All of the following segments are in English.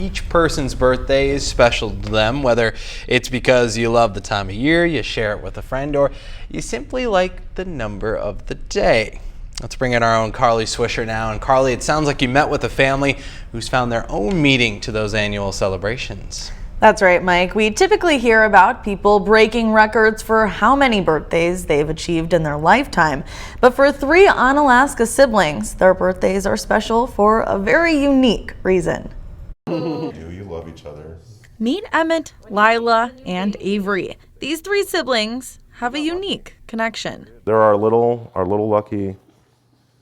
Each person's birthday is special to them, whether it's because you love the time of year, you share it with a friend, or you simply like the number of the day. Let's bring in our own Carly Swisher now. And Carly, it sounds like you met with a family who's found their own meaning to those annual celebrations. That's right, Mike. We typically hear about people breaking records for how many birthdays they've achieved in their lifetime. But for 3 Onalaska siblings, their birthdays are special for a very unique reason. Do you love each other? Meet Emmett, Lila, and Avery. These 3 siblings have a unique connection. They're our little lucky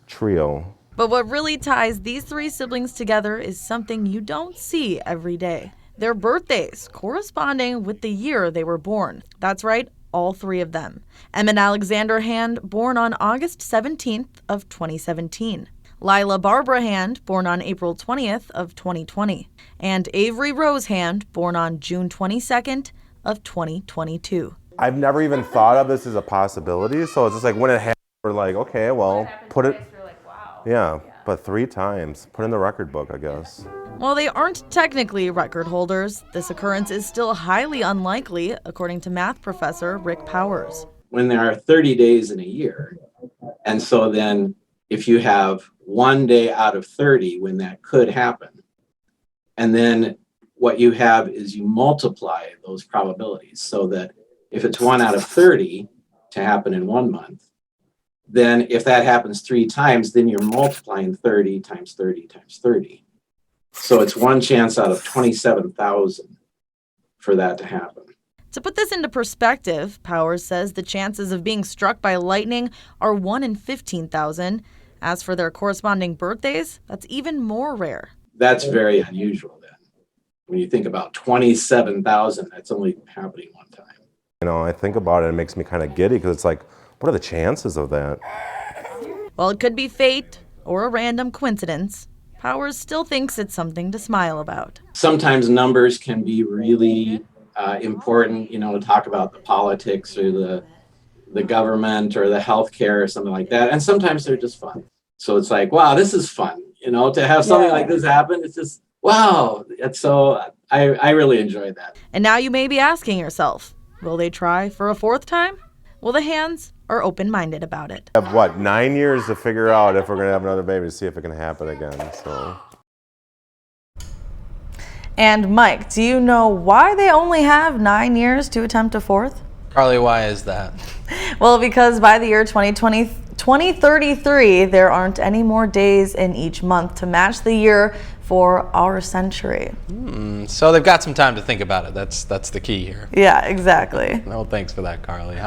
trio. But what really ties these 3 siblings together is something you don't see every day. Their birthdays corresponding with the year they were born. That's right, all 3 of them. Emmett Alexander Hand, born on August 17th of 2017. Lila Barbara Hand, born on April 20th of 2020. And Avery Rose Hand, born on June 22nd of 2022. I've never even thought of this as a possibility, so it's just like when it happens, we're like, okay, well, put it. Yeah, but 3 times. Put in the record book, I guess. While they aren't technically record holders, this occurrence is still highly unlikely, according to math professor Rick Powers. When there are 30 days in a year, and so then if you have 1 day out of 30 when that could happen, and then what you have is you multiply those probabilities so that if it's 1 out of 30 to happen in 1 month, then if that happens 3 times, then you're multiplying 30 times 30 times 30. So it's 1 chance out of 27,000 for that to happen. To put this into perspective, Powers says the chances of being struck by lightning are 1 in 15,000. As for their corresponding birthdays, that's even more rare. That's very unusual then. When you think about 27,000, that's only happening 1 time. You know, I think about it, it makes me kind of giddy because it's like, what are the chances of that? While it could be fate or a random coincidence, Powers still thinks it's something to smile about. Sometimes numbers can be really important, to talk about the politics or the government or the healthcare or something like that. And sometimes they're just fun. So it's like, wow, this is fun, to have something like this happen. It's just, wow. And so I really enjoyed that. And now you may be asking yourself, will they try for a 4th time? Well, the Hands are open-minded about it. We have 9 years to figure out if we're going to have another baby to see if it can happen again. So. And Mike, do you know why they only have 9 years to attempt a 4th? Carly, why is that? Well, because by the year 2033, there aren't any more days in each month to match the year for our century. So they've got some time to think about it. That's the key here. Yeah, exactly. Well, thanks for that, Carly.